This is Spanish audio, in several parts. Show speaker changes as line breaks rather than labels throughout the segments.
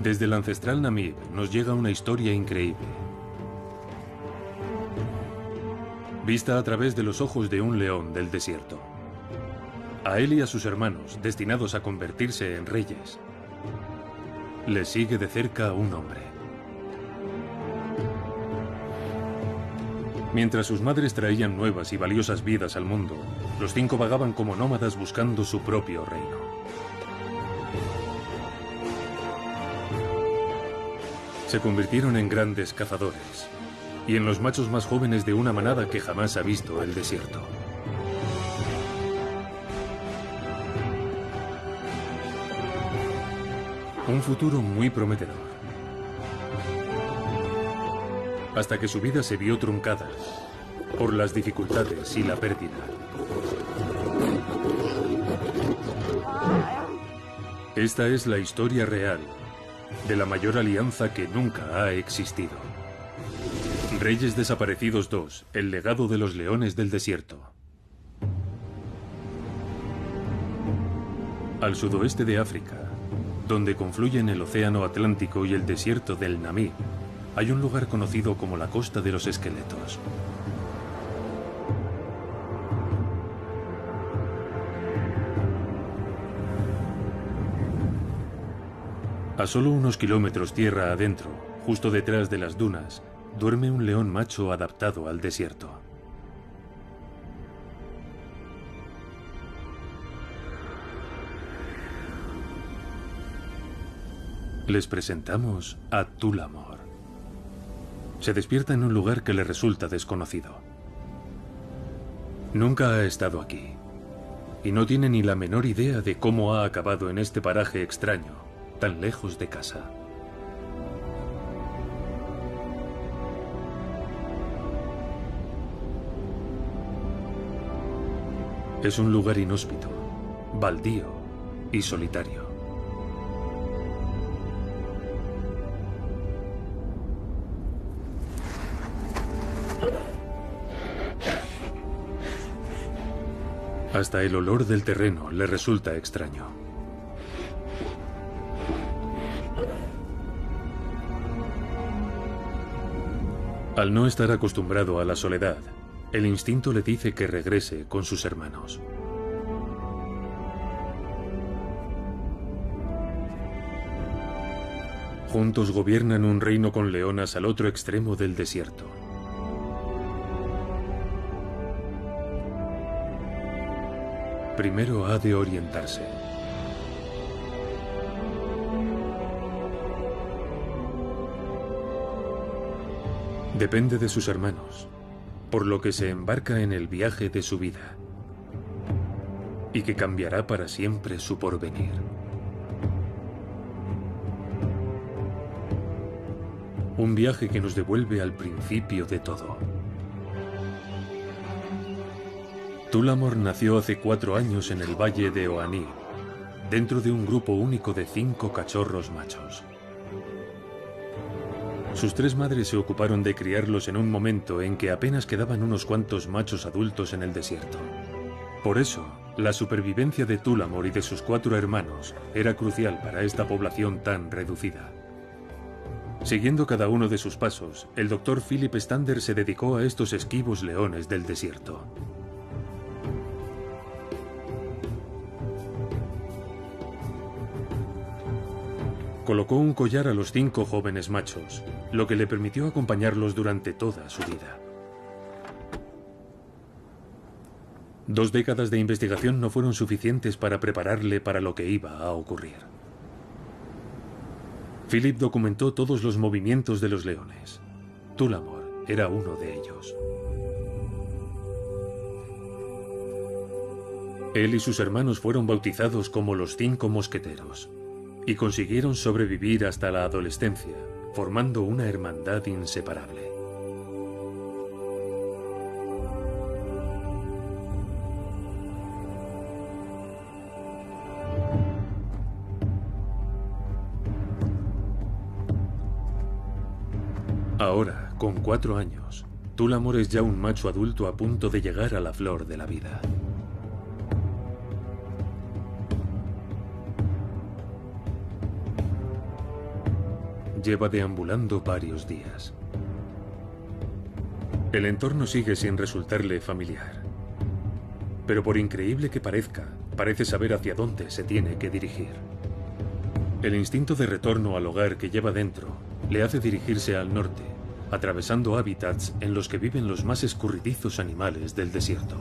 Desde el ancestral Namib nos llega una historia increíble. Vista a través de los ojos de un león del desierto. A él y a sus hermanos, destinados a convertirse en reyes, les sigue de cerca un hombre. Mientras sus madres traían nuevas y valiosas vidas al mundo, los 5 vagaban como nómadas buscando su propio reino. Se convirtieron en grandes cazadores y en los machos más jóvenes de una manada que jamás ha visto el desierto. Un futuro muy prometedor. Hasta que su vida se vio truncada por las dificultades y la pérdida. Esta es la historia real de la mayor alianza que nunca ha existido. Reyes Desaparecidos 2, el legado de los leones del desierto. Al sudoeste de África, donde confluyen el océano Atlántico y el desierto del Namib, hay un lugar conocido como la Costa de los Esqueletos. A solo unos kilómetros tierra adentro, justo detrás de las dunas, duerme un león macho adaptado al desierto. Les presentamos a Tullamore. Se despierta en un lugar que le resulta desconocido. Nunca ha estado aquí y no tiene ni la menor idea de cómo ha acabado en este paraje extraño, tan lejos de casa. Es un lugar inhóspito, baldío y solitario. Hasta el olor del terreno le resulta extraño. Al no estar acostumbrado a la soledad, el instinto le dice que regrese con sus hermanos. Juntos gobiernan un reino con leonas al otro extremo del desierto. Primero ha de orientarse. Depende de sus hermanos, por lo que se embarca en el viaje de su vida y que cambiará para siempre su porvenir. Un viaje que nos devuelve al principio de todo. Tullamore nació hace 4 años en el valle de Oanir, dentro de un grupo único de 5 cachorros machos. Sus 3 madres se ocuparon de criarlos en un momento en que apenas quedaban unos cuantos machos adultos en el desierto. Por eso, la supervivencia de Tullamore y de sus 4 hermanos era crucial para esta población tan reducida. Siguiendo cada uno de sus pasos, el Dr. Philip Stander se dedicó a estos esquivos leones del desierto. Colocó un collar a los 5 jóvenes machos, lo que le permitió acompañarlos durante toda su vida. 2 décadas de investigación no fueron suficientes para prepararle para lo que iba a ocurrir. Philip documentó todos los movimientos de los leones. Tullamore era uno de ellos. Él y sus hermanos fueron bautizados como los 5 mosqueteros y consiguieron sobrevivir hasta la adolescencia, formando una hermandad inseparable. Ahora, con 4 años, Tullamore es ya un macho adulto a punto de llegar a la flor de la vida. lleva deambulando varios días. El entorno sigue sin resultarle familiar. Pero por increíble que parezca, parece saber hacia dónde se tiene que dirigir. El instinto de retorno al hogar que lleva dentro le hace dirigirse al norte, atravesando hábitats en los que viven los más escurridizos animales del desierto.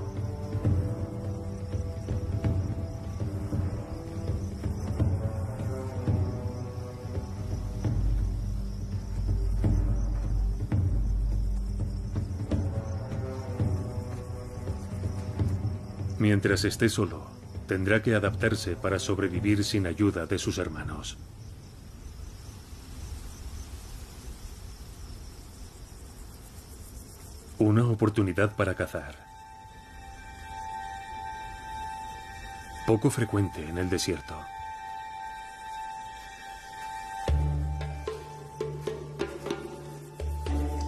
Mientras esté solo, tendrá que adaptarse para sobrevivir sin ayuda de sus hermanos. Una oportunidad para cazar. Poco frecuente en el desierto.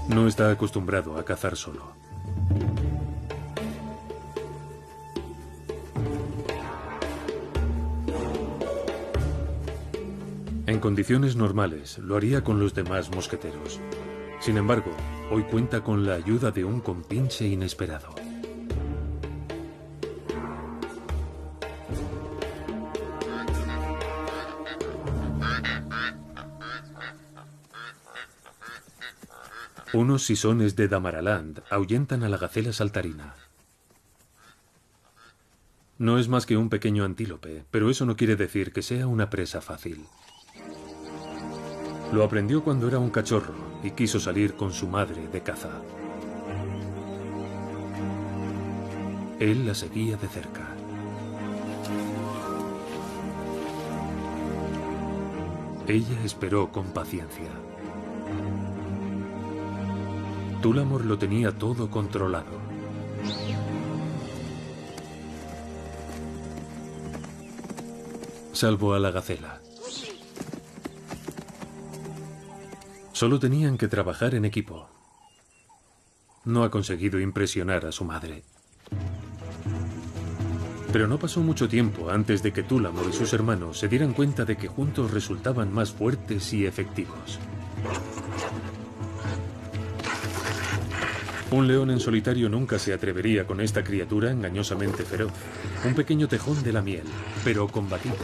No está acostumbrado a cazar solo. En condiciones normales, lo haría con los demás mosqueteros. Sin embargo, hoy cuenta con la ayuda de un compinche inesperado. Unos sisones de Damaraland ahuyentan a la gacela saltarina. No es más que un pequeño antílope, pero eso no quiere decir que sea una presa fácil. Lo aprendió cuando era un cachorro y quiso salir con su madre de caza. Él la seguía de cerca. Ella esperó con paciencia. Tullamore lo tenía todo controlado. Salvo a la gacela. Solo tenían que trabajar en equipo. No ha conseguido impresionar a su madre. Pero no pasó mucho tiempo antes de que Tullamore y sus hermanos se dieran cuenta de que juntos resultaban más fuertes y efectivos. Un león en solitario nunca se atrevería con esta criatura engañosamente feroz. Un pequeño tejón de la miel, pero combativo.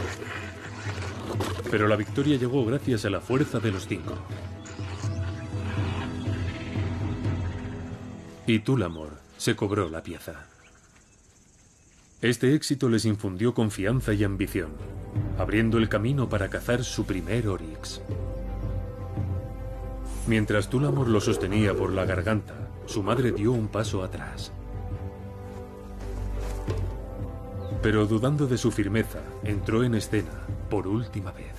Pero la victoria llegó gracias a la fuerza de los 5. Y Tullamore se cobró la pieza. Este éxito les infundió confianza y ambición, abriendo el camino para cazar su primer oryx. Mientras Tullamore lo sostenía por la garganta, su madre dio un paso atrás. Pero dudando de su firmeza, entró en escena por última vez.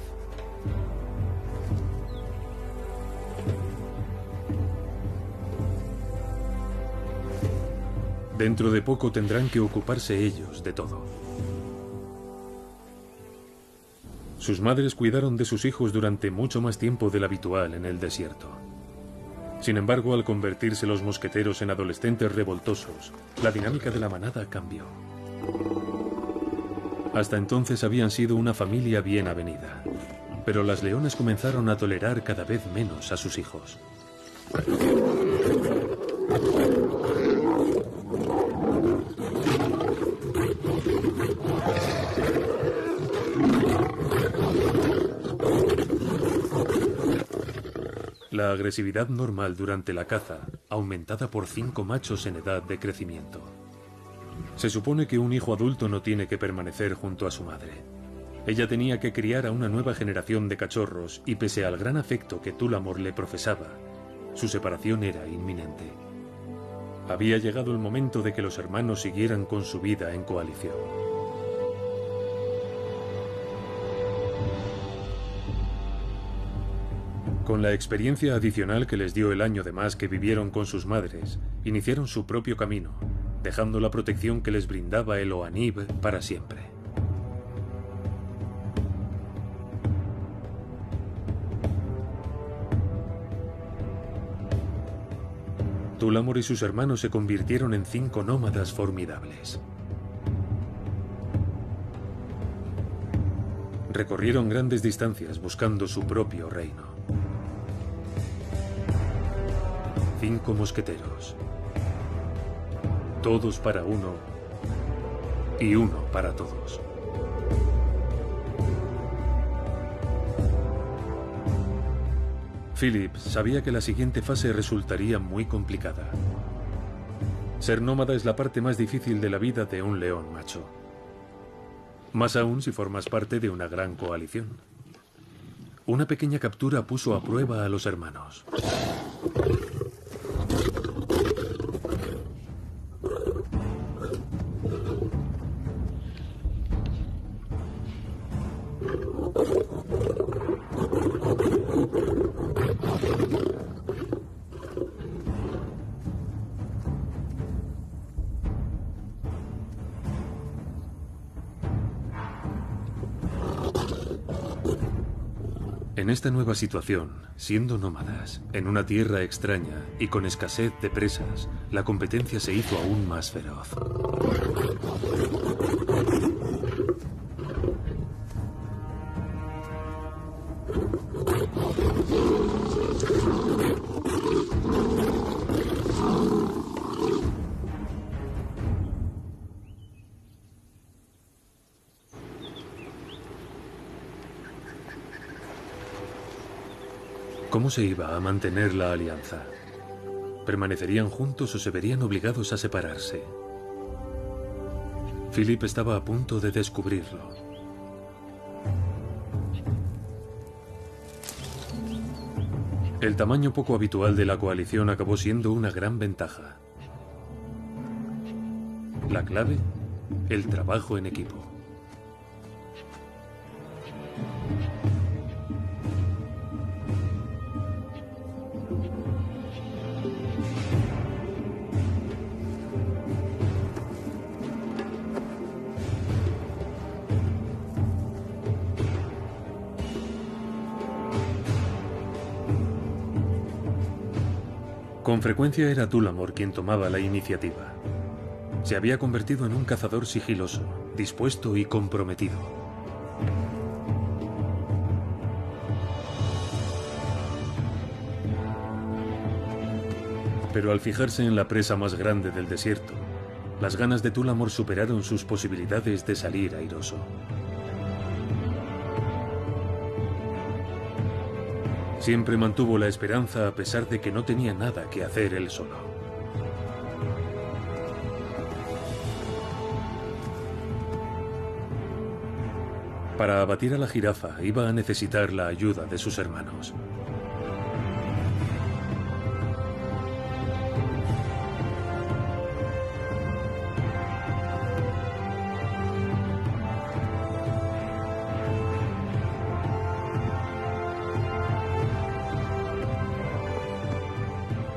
Dentro de poco tendrán que ocuparse ellos de todo. Sus madres cuidaron de sus hijos durante mucho más tiempo del habitual en el desierto. Sin embargo, al convertirse los mosqueteros en adolescentes revoltosos, la dinámica de la manada cambió. Hasta entonces habían sido una familia bien avenida, pero las leonas comenzaron a tolerar cada vez menos a sus hijos. La agresividad normal durante la caza, aumentada por 5 machos en edad de crecimiento. Se supone que un hijo adulto no tiene que permanecer junto a su madre. Ella tenía que criar a una nueva generación de cachorros y pese al gran afecto que Tullamore le profesaba, su separación era inminente. Había llegado el momento de que los hermanos siguieran con su vida en coalición. Con la experiencia adicional que les dio el año de más que vivieron con sus madres, iniciaron su propio camino, dejando la protección que les brindaba el Oanib para siempre. Tullamore y sus hermanos se convirtieron en 5 nómadas formidables. Recorrieron grandes distancias buscando su propio reino. 5 mosqueteros. Todos para uno y uno para todos. Philip sabía que la siguiente fase resultaría muy complicada. Ser nómada es la parte más difícil de la vida de un león macho. Más aún si formas parte de una gran coalición. Una pequeña captura puso a prueba a los hermanos. En esta nueva situación, siendo nómadas, en una tierra extraña y con escasez de presas, la competencia se hizo aún más feroz. ¿Cómo se iba a mantener la alianza? ¿Permanecerían juntos o se verían obligados a separarse? Philip estaba a punto de descubrirlo. El tamaño poco habitual de la coalición acabó siendo una gran ventaja. La clave, el trabajo en equipo. Con frecuencia era Tullamore quien tomaba la iniciativa. Se había convertido en un cazador sigiloso, dispuesto y comprometido. Pero al fijarse en la presa más grande del desierto, las ganas de Tullamore superaron sus posibilidades de salir airoso. Siempre mantuvo la esperanza a pesar de que no tenía nada que hacer él solo. Para abatir a la jirafa iba a necesitar la ayuda de sus hermanos.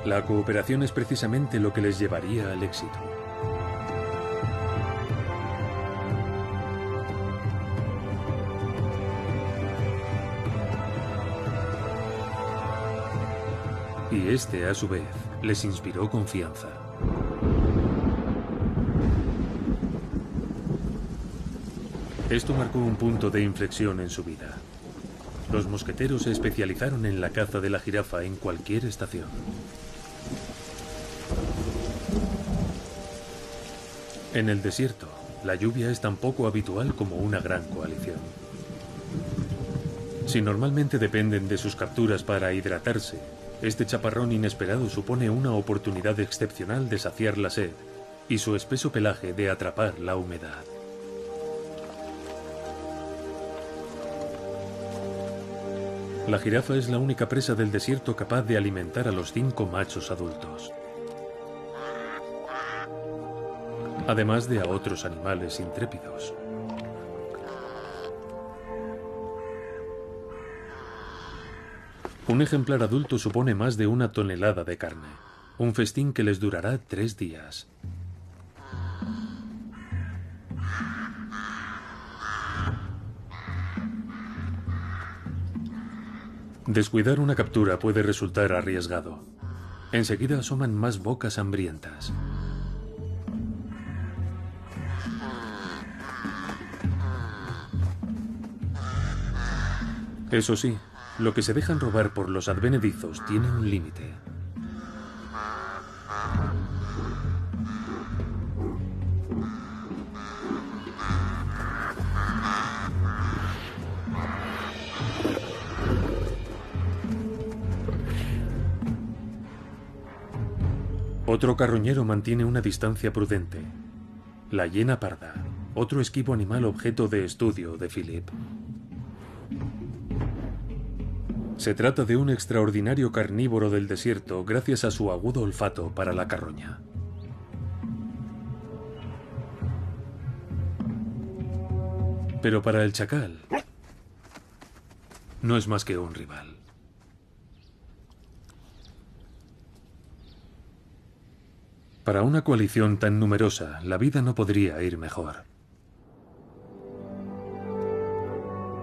La cooperación es precisamente lo que les llevaría al éxito. Y este, a su vez, les inspiró confianza. Esto marcó un punto de inflexión en su vida. Los mosqueteros se especializaron en la caza de la jirafa en cualquier estación. En el desierto, la lluvia es tan poco habitual como una gran coalición. Si normalmente dependen de sus capturas para hidratarse, este chaparrón inesperado supone una oportunidad excepcional de saciar la sed y su espeso pelaje de atrapar la humedad. La jirafa es la única presa del desierto capaz de alimentar a los 5 machos adultos. Además de a otros animales intrépidos. Un ejemplar adulto supone más de 1 tonelada de carne, un festín que les durará 3 días. Descuidar una captura puede resultar arriesgado. Enseguida asoman más bocas hambrientas. Eso sí, lo que se dejan robar por los advenedizos tiene un límite. Otro carroñero mantiene una distancia prudente. La hiena parda, otro esquivo animal objeto de estudio de Philip. Se trata de un extraordinario carnívoro del desierto gracias a su agudo olfato para la carroña. Pero para el chacal, no es más que un rival. Para una coalición tan numerosa, la vida no podría ir mejor.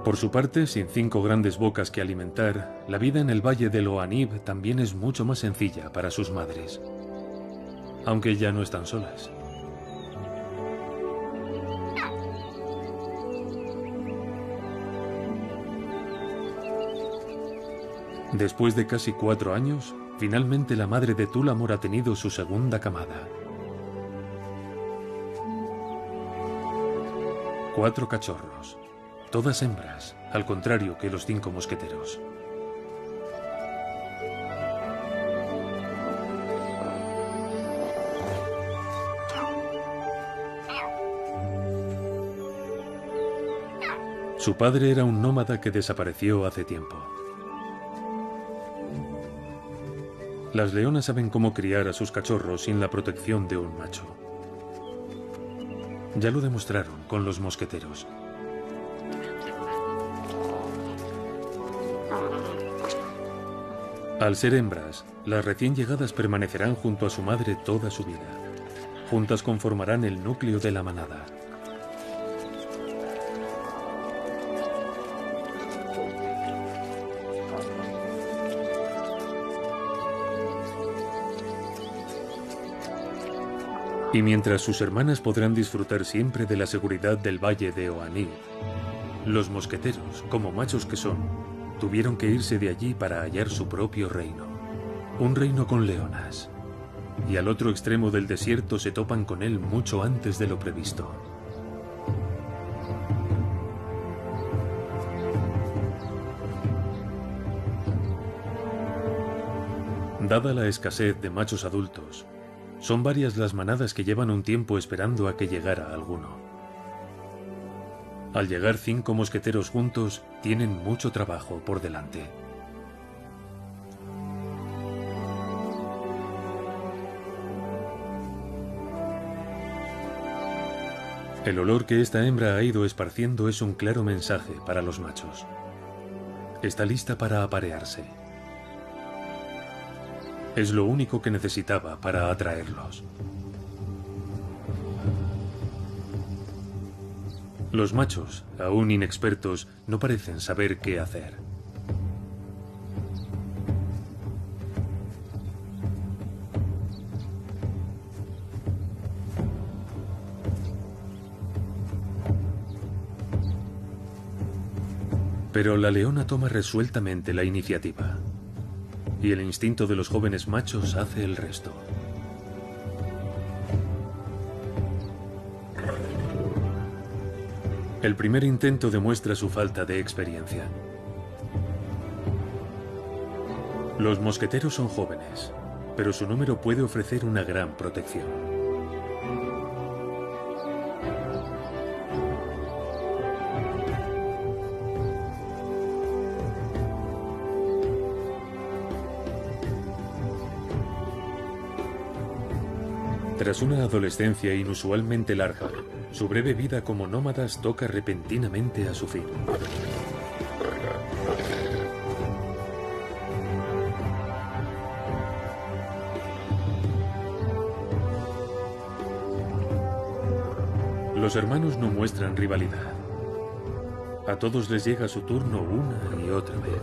Por su parte, sin 5 grandes bocas que alimentar, la vida en el valle del Oanib también es mucho más sencilla para sus madres. Aunque ya no están solas. Después de casi 4 años, finalmente la madre de Tullamore ha tenido su segunda camada. 4 cachorros, todas hembras, al contrario que los 5 mosqueteros. Su padre era un nómada que desapareció hace tiempo. Las leonas saben cómo criar a sus cachorros sin la protección de un macho. Ya lo demostraron con los mosqueteros. Al ser hembras, las recién llegadas permanecerán junto a su madre toda su vida. Juntas conformarán el núcleo de la manada. Y mientras sus hermanas podrán disfrutar siempre de la seguridad del valle de Oanib, los mosqueteros, como machos que son, tuvieron que irse de allí para hallar su propio reino. Un reino con leonas. Y al otro extremo del desierto se topan con él mucho antes de lo previsto. Dada la escasez de machos adultos, son varias las manadas que llevan un tiempo esperando a que llegara alguno. Al llegar 5 mosqueteros juntos, tienen mucho trabajo por delante. El olor que esta hembra ha ido esparciendo es un claro mensaje para los machos. Está lista para aparearse. Es lo único que necesitaba para atraerlos. Los machos, aún inexpertos, no parecen saber qué hacer. Pero la leona toma resueltamente la iniciativa. Y el instinto de los jóvenes machos hace el resto. El primer intento demuestra su falta de experiencia. Los mosqueteros son jóvenes, pero su número puede ofrecer una gran protección. Tras una adolescencia inusualmente larga, su breve vida como nómadas toca repentinamente a su fin. Los hermanos no muestran rivalidad. A todos les llega su turno una y otra vez.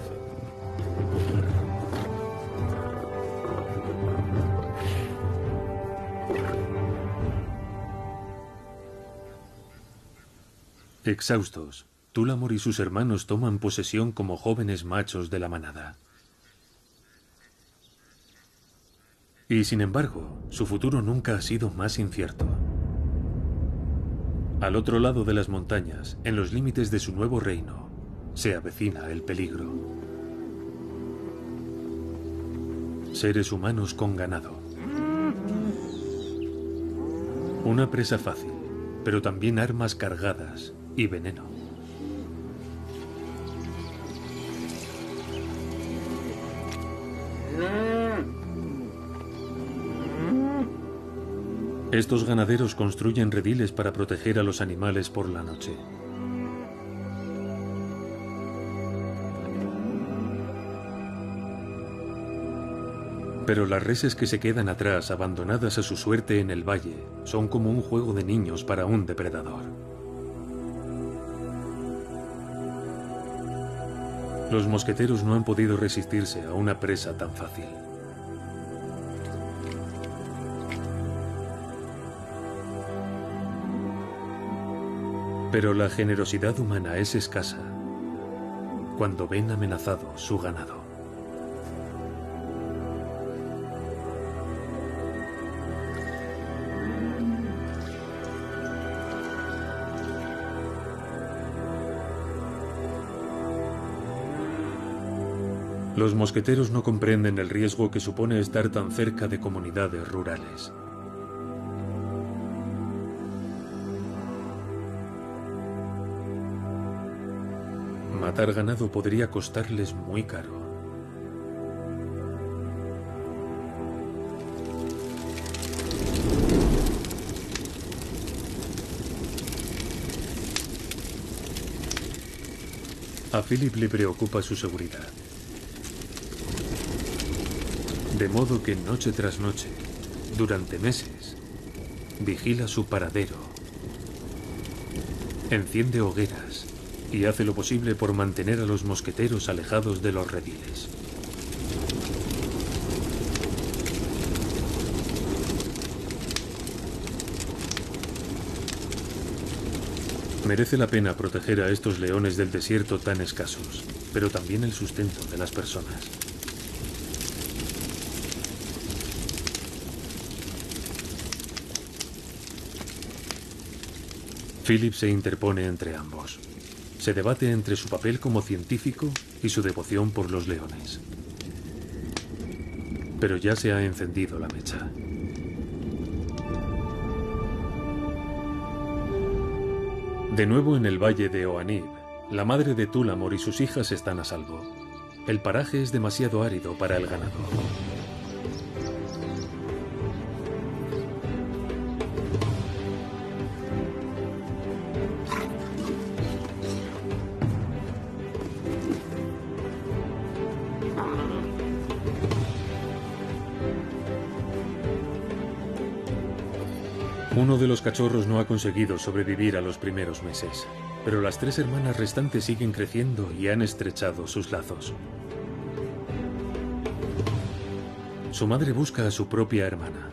Exhaustos, Tullamore y sus hermanos toman posesión como jóvenes machos de la manada. Y sin embargo, su futuro nunca ha sido más incierto. Al otro lado de las montañas, en los límites de su nuevo reino, se avecina el peligro. Seres humanos con ganado. Una presa fácil, pero también armas cargadas y veneno. Estos ganaderos construyen rediles para proteger a los animales por la noche. Pero las reses que se quedan atrás, abandonadas a su suerte en el valle, son como un juego de niños para un depredador. Los mosqueteros no han podido resistirse a una presa tan fácil. Pero la generosidad humana es escasa cuando ven amenazado su ganado. Los mosqueteros no comprenden el riesgo que supone estar tan cerca de comunidades rurales. Matar ganado podría costarles muy caro. A Philip le preocupa su seguridad. De modo que noche tras noche, durante meses, vigila su paradero, enciende hogueras y hace lo posible por mantener a los mosqueteros alejados de los rediles. Merece la pena proteger a estos leones del desierto tan escasos, pero también el sustento de las personas. Philip se interpone entre ambos. Se debate entre su papel como científico y su devoción por los leones. Pero ya se ha encendido la mecha. De nuevo en el valle de Oanib, la madre de Tullamore y sus hijas están a salvo. El paraje es demasiado árido para el ganado. Uno de los cachorros no ha conseguido sobrevivir a los primeros meses, pero las 3 hermanas restantes siguen creciendo y han estrechado sus lazos. Su madre busca a su propia hermana.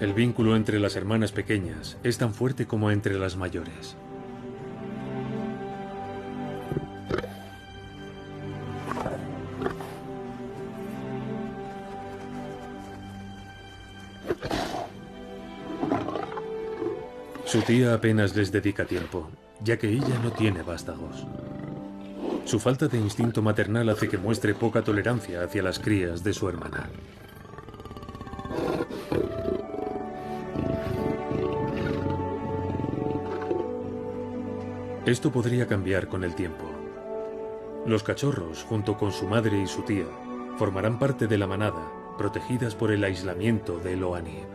El vínculo entre las hermanas pequeñas es tan fuerte como entre las mayores. Su tía apenas les dedica tiempo, ya que ella no tiene vástagos. Su falta de instinto maternal hace que muestre poca tolerancia hacia las crías de su hermana. Esto podría cambiar con el tiempo. Los cachorros, junto con su madre y su tía, formarán parte de la manada, protegidas por el aislamiento del Oanib.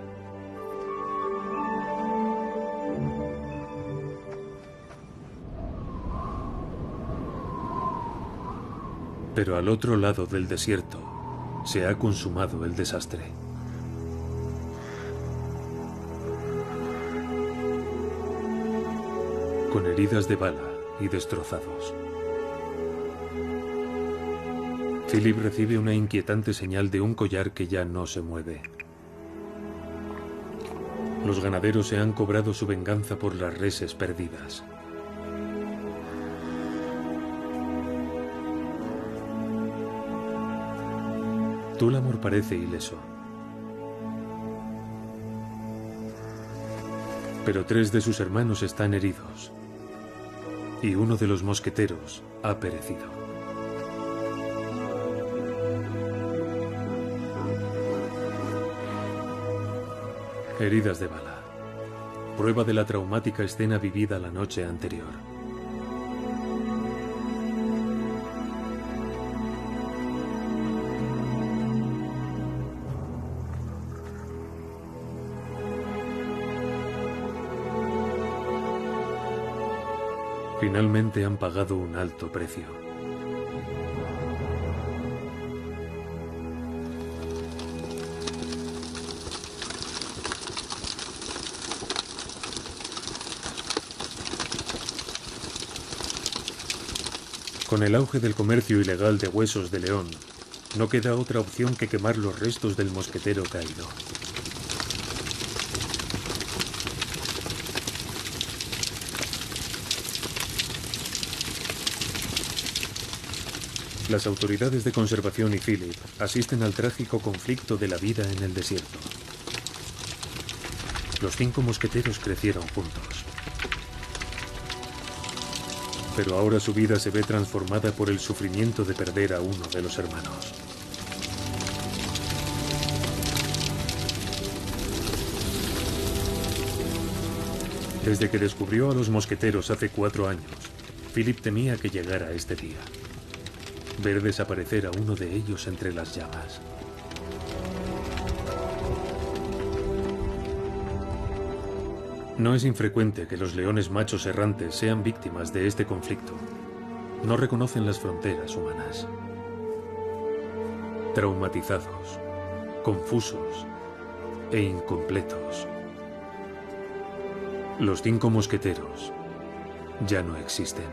Pero al otro lado del desierto se ha consumado el desastre. Con heridas de bala y destrozados. Philip recibe una inquietante señal de un collar que ya no se mueve. Los ganaderos se han cobrado su venganza por las reses perdidas. Tullamore parece ileso. Pero 3 de sus hermanos están heridos. Y uno de los mosqueteros ha perecido. Heridas de bala. Prueba de la traumática escena vivida la noche anterior. Finalmente han pagado un alto precio. Con el auge del comercio ilegal de huesos de león, no queda otra opción que quemar los restos del mosquetero caído. Las autoridades de conservación y Philip asisten al trágico conflicto de la vida en el desierto. Los 5 mosqueteros crecieron juntos. Pero ahora su vida se ve transformada por el sufrimiento de perder a uno de los hermanos. Desde que descubrió a los mosqueteros hace 4 años, Philip temía que llegara este día. Ver desaparecer a uno de ellos entre las llamas. No es infrecuente que los leones machos errantes sean víctimas de este conflicto. No reconocen las fronteras humanas. Traumatizados, confusos e incompletos. Los 5 mosqueteros ya no existen.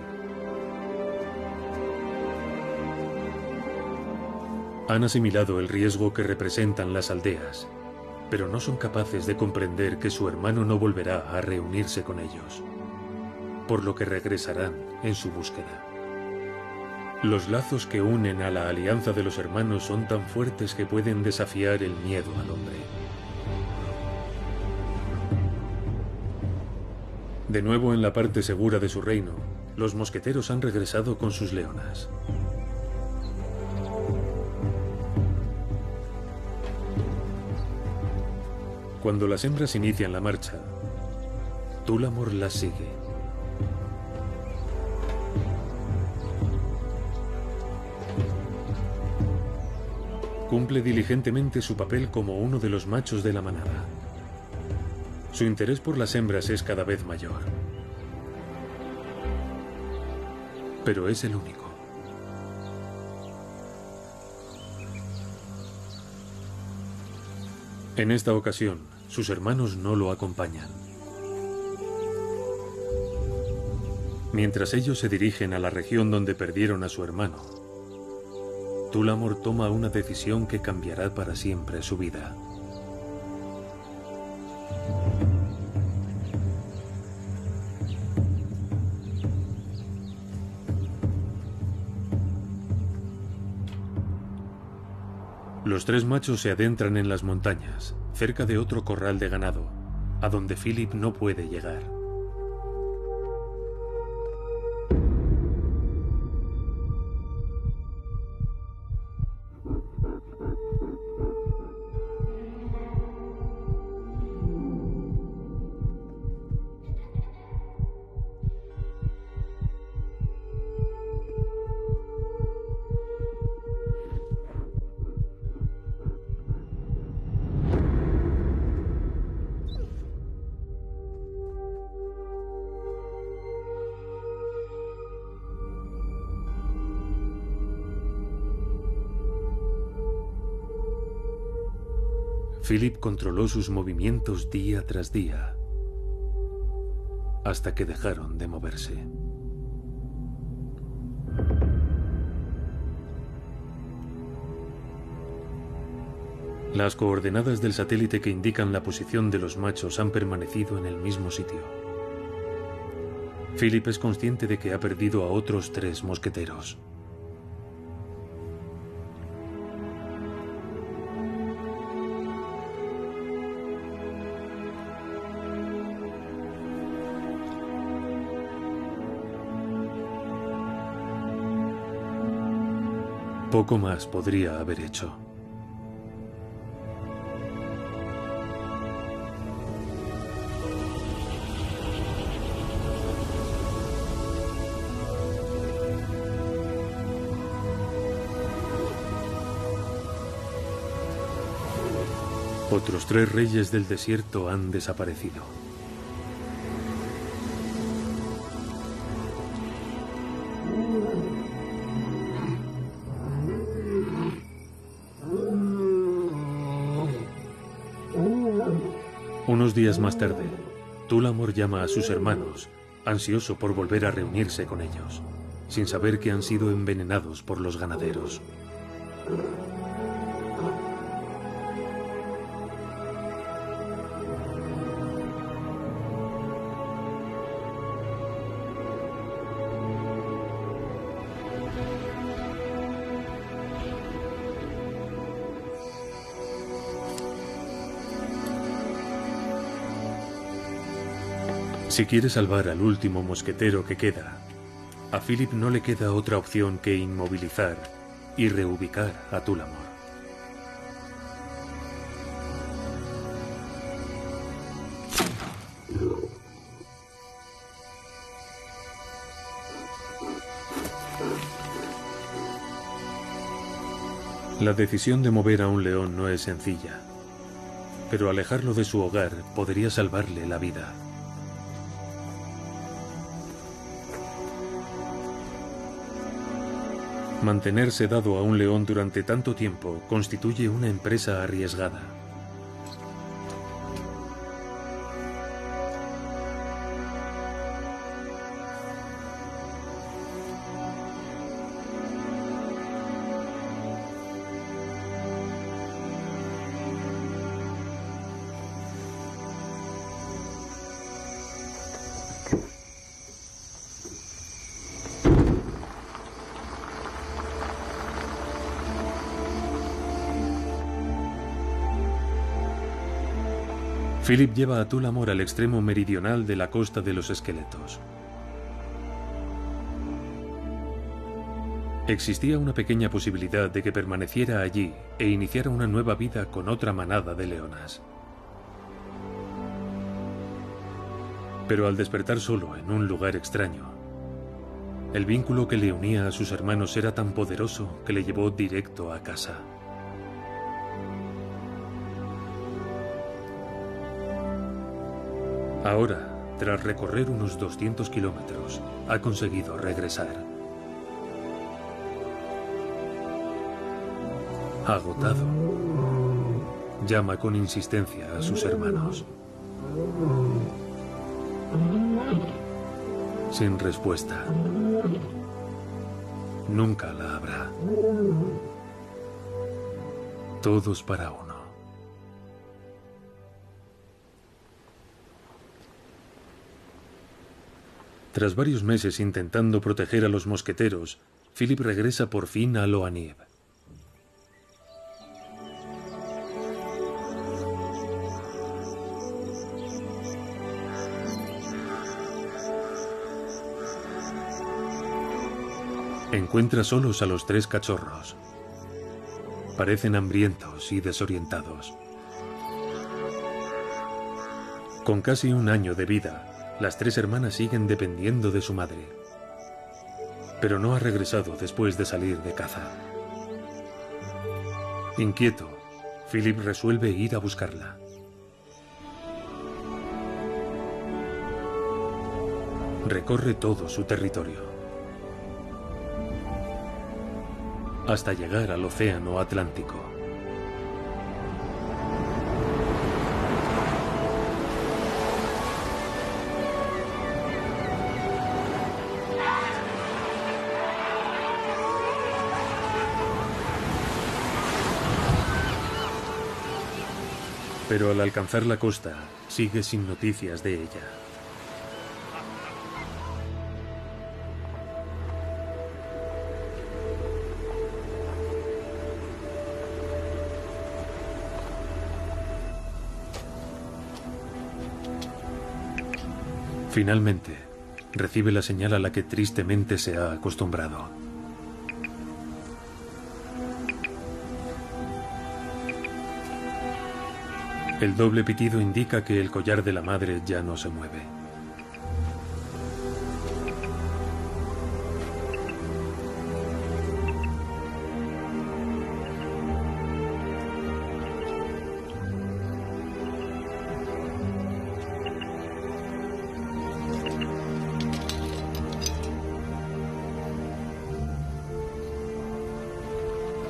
Han asimilado el riesgo que representan las aldeas, pero no son capaces de comprender que su hermano no volverá a reunirse con ellos, por lo que regresarán en su búsqueda. Los lazos que unen a la alianza de los hermanos son tan fuertes que pueden desafiar el miedo al hombre. De nuevo en la parte segura de su reino, los mosqueteros han regresado con sus leonas. Cuando las hembras inician la marcha, Tullamore las sigue. Cumple diligentemente su papel como uno de los machos de la manada. Su interés por las hembras es cada vez mayor. Pero es el único. En esta ocasión, sus hermanos no lo acompañan. Mientras ellos se dirigen a la región donde perdieron a su hermano, Tullamore toma una decisión que cambiará para siempre su vida. Los 3 machos se adentran en las montañas, cerca de otro corral de ganado, a donde Philip no puede llegar. Philip controló sus movimientos día tras día, hasta que dejaron de moverse. Las coordenadas del satélite que indican la posición de los machos han permanecido en el mismo sitio. Philip es consciente de que ha perdido a otros 3 mosqueteros. Poco más podría haber hecho. Otros 3 reyes del desierto han desaparecido. Unos días más tarde, Túlamor llama a sus hermanos, ansioso por volver a reunirse con ellos, sin saber que han sido envenenados por los ganaderos. Si quiere salvar al último mosquetero que queda, a Philip no le queda otra opción que inmovilizar y reubicar a Túlamor. La decisión de mover a un león no es sencilla, pero alejarlo de su hogar podría salvarle la vida. Mantener sedado a un león durante tanto tiempo constituye una empresa arriesgada. Philip lleva a Túlamor al extremo meridional de la costa de los esqueletos. Existía una pequeña posibilidad de que permaneciera allí e iniciara una nueva vida con otra manada de leonas. Pero al despertar solo en un lugar extraño, el vínculo que le unía a sus hermanos era tan poderoso que le llevó directo a casa. Ahora, tras recorrer unos 200 kilómetros, ha conseguido regresar. Agotado, llama con insistencia a sus hermanos. Sin respuesta. Nunca la habrá. Todos para uno. Tras varios meses intentando proteger a los mosqueteros, Philip regresa por fin a Loaniv. Encuentra solos a los 3 cachorros. Parecen hambrientos y desorientados. Con casi un año de vida, las 3 hermanas siguen dependiendo de su madre. Pero no ha regresado después de salir de caza. Inquieto, Philip resuelve ir a buscarla. Recorre todo su territorio, hasta llegar al Océano Atlántico. Pero al alcanzar la costa, sigue sin noticias de ella. Finalmente, recibe la señal a la que tristemente se ha acostumbrado. El doble pitido indica que el collar de la madre ya no se mueve.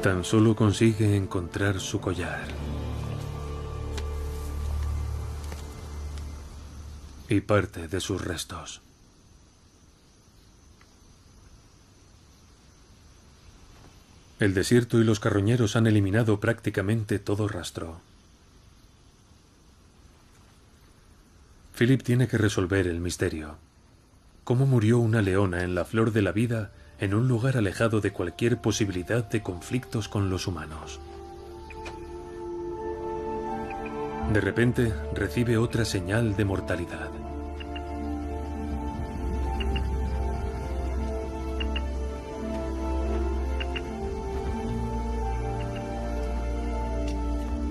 Tan solo consigue encontrar su collar. Y parte de sus restos. El desierto y los carroñeros han eliminado prácticamente todo rastro. Philip tiene que resolver el misterio. ¿Cómo murió una leona en la flor de la vida en un lugar alejado de cualquier posibilidad de conflictos con los humanos? De repente, recibe otra señal de mortalidad.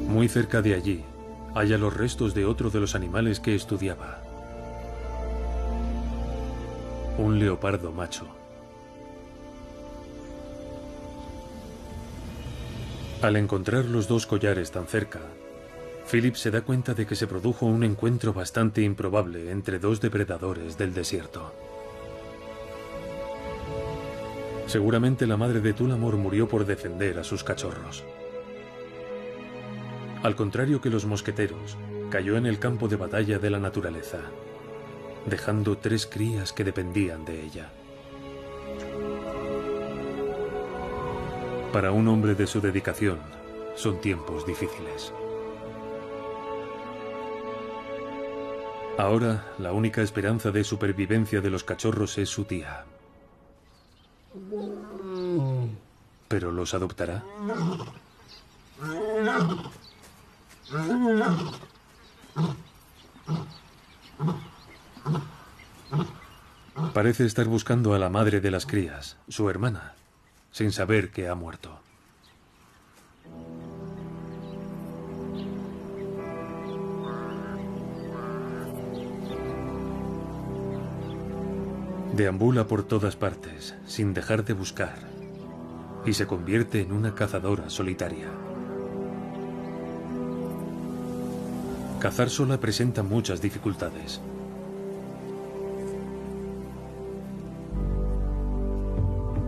Muy cerca de allí, halla los restos de otro de los animales que estudiaba. Un leopardo macho. Al encontrar los dos collares tan cerca, Philip se da cuenta de que se produjo un encuentro bastante improbable entre dos depredadores del desierto. Seguramente la madre de Tullamore murió por defender a sus cachorros. Al contrario que los mosqueteros, cayó en el campo de batalla de la naturaleza, dejando 3 crías que dependían de ella. Para un hombre de su dedicación, son tiempos difíciles. Ahora, la única esperanza de supervivencia de los cachorros es su tía. ¿Pero los adoptará? Parece estar buscando a la madre de las crías, su hermana, sin saber que ha muerto. Deambula por todas partes, sin dejar de buscar, y se convierte en una cazadora solitaria. Cazar sola presenta muchas dificultades.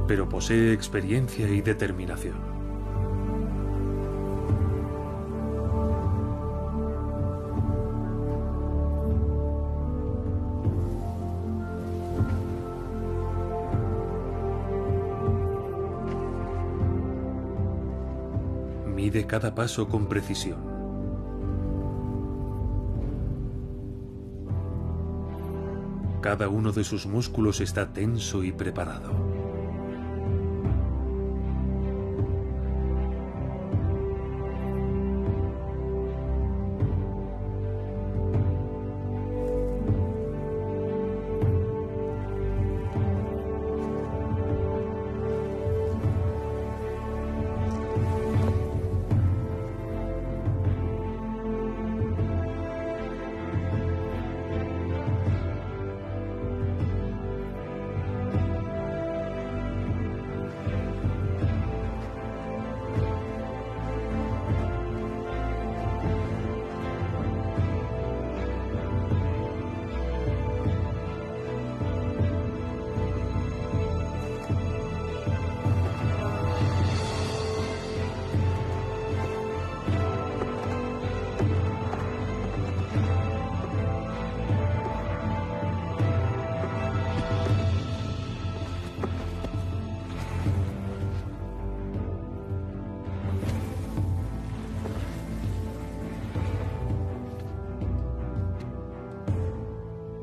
Pero posee experiencia y determinación. Mide cada paso con precisión. Cada uno de sus músculos está tenso y preparado.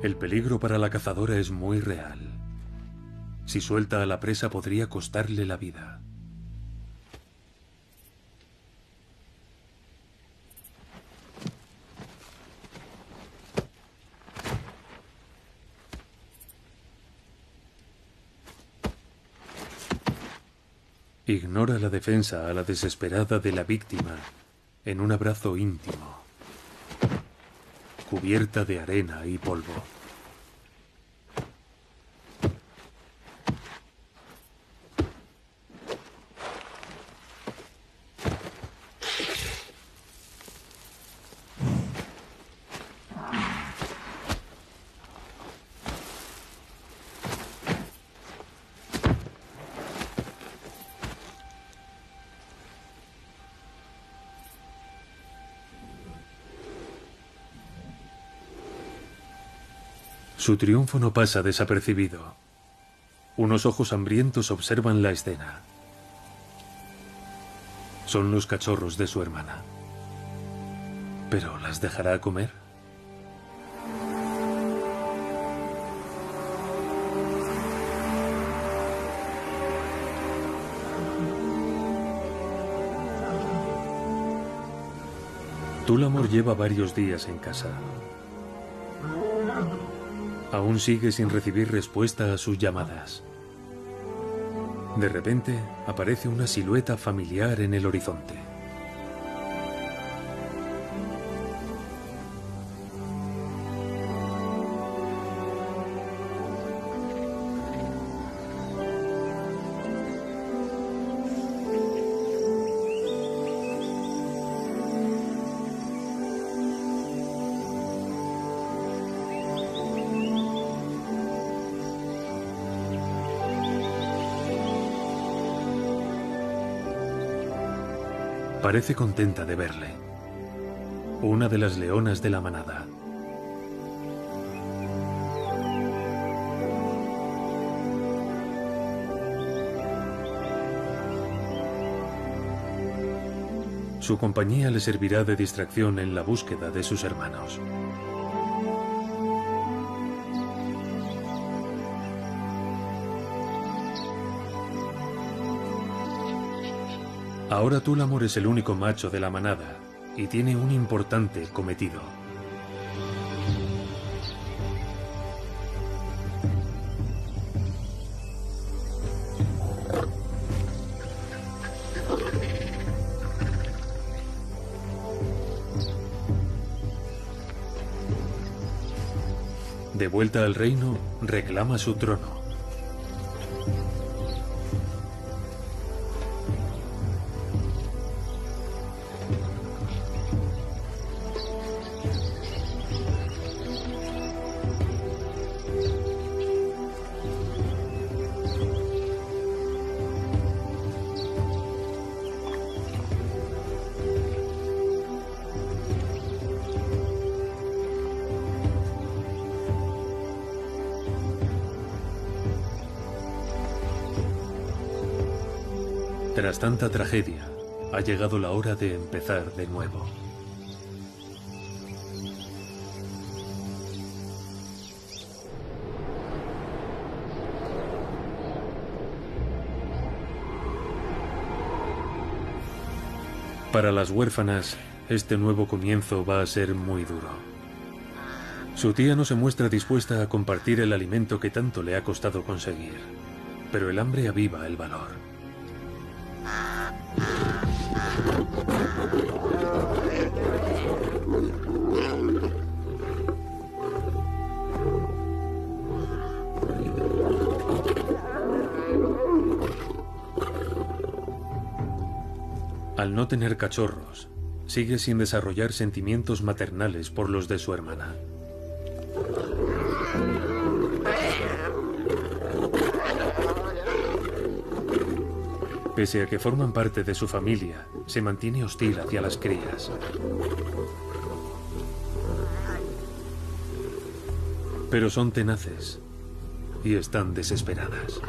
El peligro para la cazadora es muy real. Si suelta a la presa podría costarle la vida. Ignora la defensa a la desesperada de la víctima en un abrazo íntimo, cubierta de arena y polvo. Su triunfo no pasa desapercibido. Unos ojos hambrientos observan la escena. Son los cachorros de su hermana. ¿Pero las dejará comer? Túlamor lleva varios días en casa. Aún sigue sin recibir respuesta a sus llamadas. De repente, aparece una silueta familiar en el horizonte. Parece contenta de verle. Una de las leonas de la manada. Su compañía le servirá de distracción en la búsqueda de sus hermanos. Ahora Túlamor es el único macho de la manada y tiene un importante cometido. De vuelta al reino, reclama su trono. Tras tanta tragedia, ha llegado la hora de empezar de nuevo. Para las huérfanas, este nuevo comienzo va a ser muy duro. Su tía no se muestra dispuesta a compartir el alimento que tanto le ha costado conseguir, pero el hambre aviva el valor. Al no tener cachorros, sigue sin desarrollar sentimientos maternales por los de su hermana. Pese a que forman parte de su familia, se mantiene hostil hacia las crías. Pero son tenaces y están desesperadas.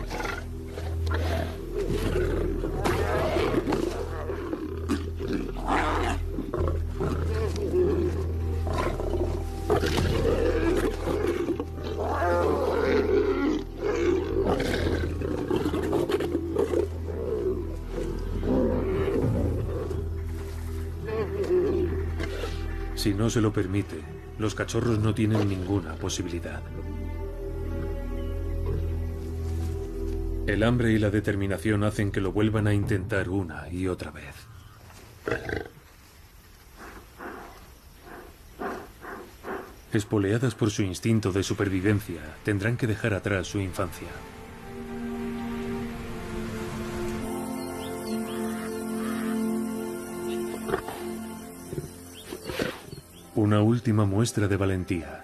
Si no se lo permite, los cachorros no tienen ninguna posibilidad. El hambre y la determinación hacen que lo vuelvan a intentar una y otra vez. Espoleadas por su instinto de supervivencia, tendrán que dejar atrás su infancia. Una última muestra de valentía.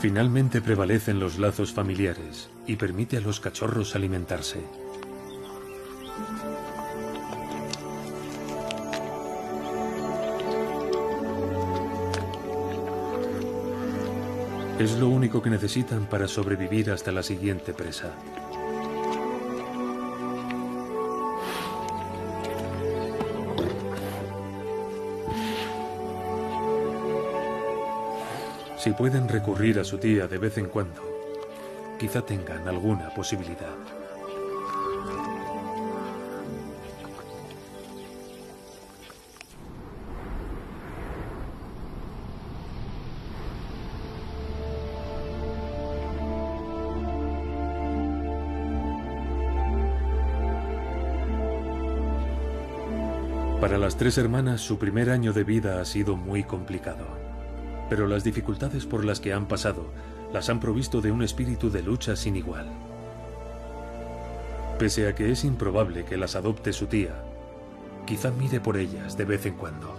Finalmente prevalecen los lazos familiares y permite a los cachorros alimentarse. Es lo único que necesitan para sobrevivir hasta la siguiente presa. Si pueden recurrir a su tía de vez en cuando, quizá tengan alguna posibilidad. Para las tres hermanas, su primer año de vida ha sido muy complicado. Pero las dificultades por las que han pasado las han provisto de un espíritu de lucha sin igual. Pese a que es improbable que las adopte su tía, quizá mire por ellas de vez en cuando.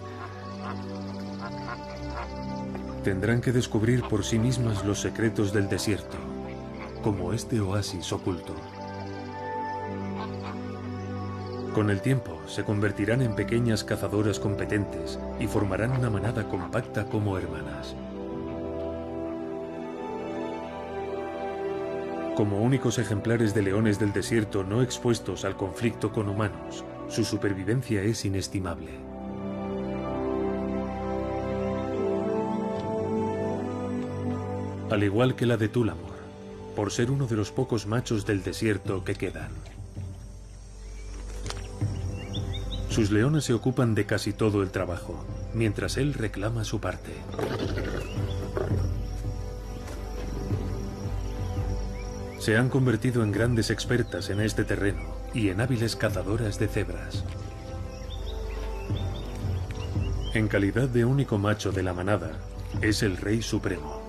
Tendrán que descubrir por sí mismas los secretos del desierto, como este oasis oculto. Con el tiempo, se convertirán en pequeñas cazadoras competentes y formarán una manada compacta como hermanas. Como únicos ejemplares de leones del desierto no expuestos al conflicto con humanos, su supervivencia es inestimable. Al igual que la de Tullamore, por ser uno de los pocos machos del desierto que quedan. Sus leones se ocupan de casi todo el trabajo, mientras él reclama su parte. Se han convertido en grandes expertas en este terreno y en hábiles cazadoras de cebras. En calidad de único macho de la manada, es el rey supremo.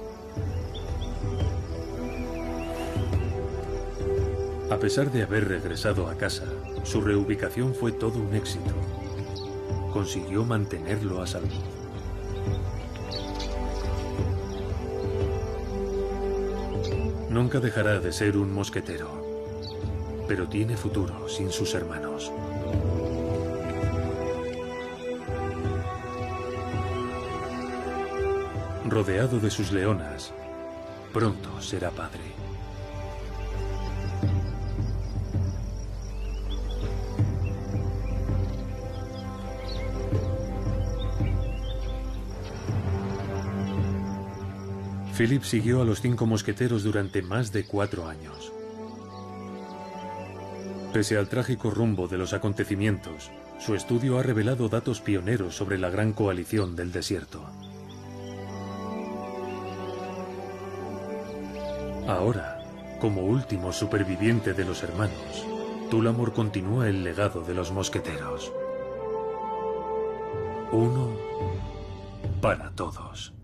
A pesar de haber regresado a casa, su reubicación fue todo un éxito. Consiguió mantenerlo a salvo. Nunca dejará de ser un mosquetero, pero tiene futuro sin sus hermanos. Rodeado de sus leonas, pronto será padre. Philip siguió a los 5 mosqueteros durante más de 4 años. Pese al trágico rumbo de los acontecimientos, su estudio ha revelado datos pioneros sobre la gran coalición del desierto. Ahora, como último superviviente de los hermanos, Tullamore continúa el legado de los mosqueteros. Uno para todos.